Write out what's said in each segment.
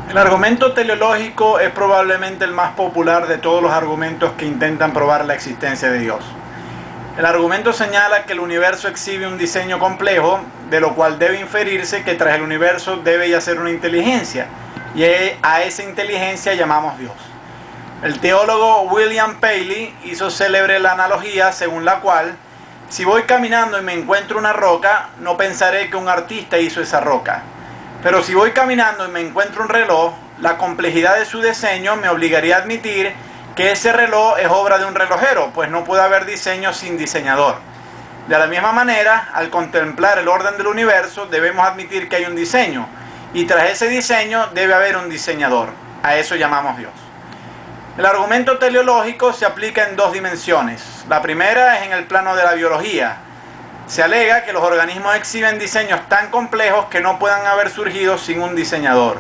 El argumento teleológico es probablemente el más popular de todos los argumentos que intentan probar la existencia de Dios. El argumento señala que el universo exhibe un diseño complejo, de lo cual debe inferirse que tras el universo debe yacer una inteligencia, y a esa inteligencia llamamos Dios. El teólogo William Paley hizo célebre la analogía según la cual, si voy caminando y me encuentro una roca, no pensaré que un artista hizo esa roca. Pero si voy caminando y me encuentro un reloj, la complejidad de su diseño me obligaría a admitir que ese reloj es obra de un relojero, pues no puede haber diseño sin diseñador. De la misma manera, al contemplar el orden del universo, debemos admitir que hay un diseño, y tras ese diseño debe haber un diseñador. A eso llamamos Dios. El argumento teleológico se aplica en dos dimensiones. La primera es en el plano de la biología. Se alega que los organismos exhiben diseños tan complejos que no puedan haber surgido sin un diseñador.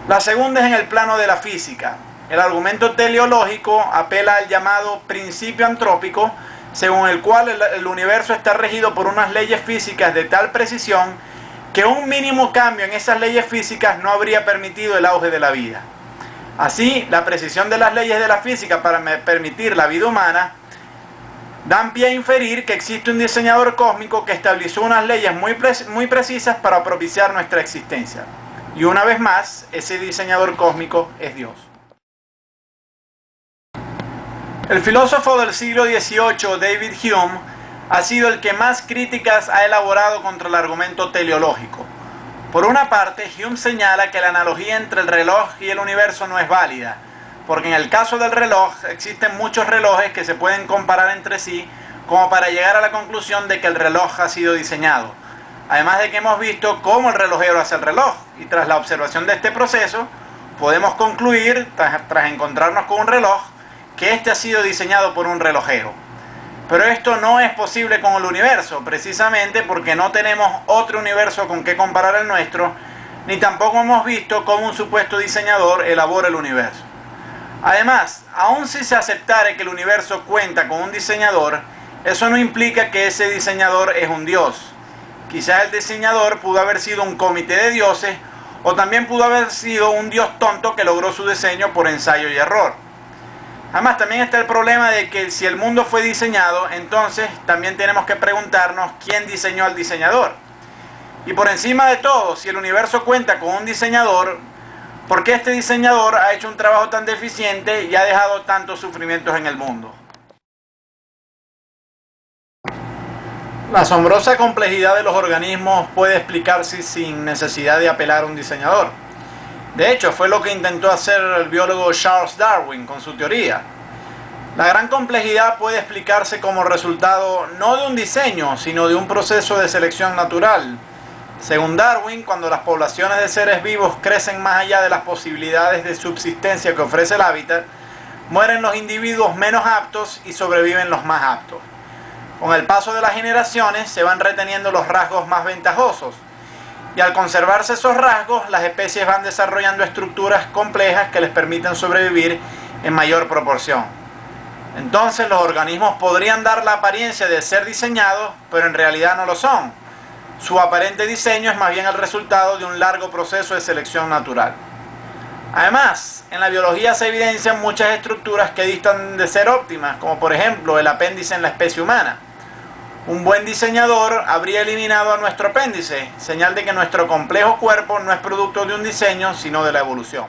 La segunda es en el plano de la física. El argumento teleológico apela al llamado principio antrópico, según el cual el universo está regido por unas leyes físicas de tal precisión que un mínimo cambio en esas leyes físicas no habría permitido el auge de la vida. Así, la precisión de las leyes de la física para permitir la vida humana dan pie a inferir que existe un diseñador cósmico que estableció unas leyes muy precisas para propiciar nuestra existencia. Y una vez más, ese diseñador cósmico es Dios. El filósofo del siglo XVIII, David Hume, ha sido el que más críticas ha elaborado contra el argumento teleológico. Por una parte, Hume señala que la analogía entre el reloj y el universo no es válida, porque en el caso del reloj existen muchos relojes que se pueden comparar entre sí como para llegar a la conclusión de que el reloj ha sido diseñado. Además de que hemos visto cómo el relojero hace el reloj, y tras la observación de este proceso podemos concluir, tras encontrarnos con un reloj, que este ha sido diseñado por un relojero. Pero esto no es posible con el universo, precisamente porque no tenemos otro universo con que comparar el nuestro, ni tampoco hemos visto cómo un supuesto diseñador elabora el universo. Además, aun si se aceptara que el universo cuenta con un diseñador, eso no implica que ese diseñador es un dios. Quizás el diseñador pudo haber sido un comité de dioses, o también pudo haber sido un dios tonto que logró su diseño por ensayo y error. Además, también está el problema de que si el mundo fue diseñado, entonces también tenemos que preguntarnos quién diseñó al diseñador. Y por encima de todo, si el universo cuenta con un diseñador, ¿por qué este diseñador ha hecho un trabajo tan deficiente y ha dejado tantos sufrimientos en el mundo? La asombrosa complejidad de los organismos puede explicarse sin necesidad de apelar a un diseñador. De hecho, fue lo que intentó hacer el biólogo Charles Darwin con su teoría. La gran complejidad puede explicarse como resultado no de un diseño, sino de un proceso de selección natural. Según Darwin, cuando las poblaciones de seres vivos crecen más allá de las posibilidades de subsistencia que ofrece el hábitat, mueren los individuos menos aptos y sobreviven los más aptos. Con el paso de las generaciones se van reteniendo los rasgos más ventajosos, y al conservarse esos rasgos, las especies van desarrollando estructuras complejas que les permiten sobrevivir en mayor proporción. Entonces los organismos podrían dar la apariencia de ser diseñados, pero en realidad no lo son. Su aparente diseño es más bien el resultado de un largo proceso de selección natural. Además, en la biología se evidencian muchas estructuras que distan de ser óptimas, como por ejemplo el apéndice en la especie humana. Un buen diseñador habría eliminado a nuestro apéndice, señal de que nuestro complejo cuerpo no es producto de un diseño, sino de la evolución.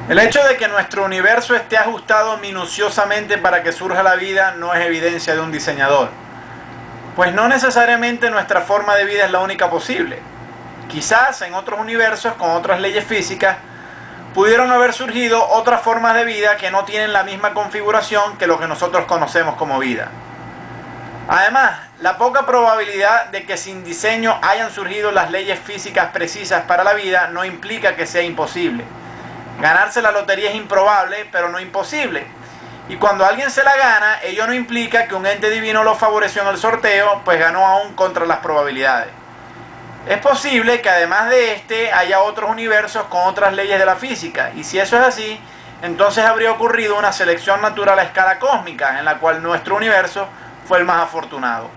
El hecho de que nuestro universo esté ajustado minuciosamente para que surja la vida no es evidencia de un diseñador, pues no necesariamente nuestra forma de vida es la única posible. Quizás en otros universos con otras leyes físicas pudieron haber surgido otras formas de vida que no tienen la misma configuración que lo que nosotros conocemos como vida. Además, la poca probabilidad de que sin diseño hayan surgido las leyes físicas precisas para la vida no implica que sea imposible. Ganarse la lotería es improbable, pero no imposible. Y cuando alguien se la gana, ello no implica que un ente divino lo favoreció en el sorteo, pues ganó aún contra las probabilidades. Es posible que además de este haya otros universos con otras leyes de la física, y si eso es así, entonces habría ocurrido una selección natural a escala cósmica, en la cual nuestro universo fue el más afortunado.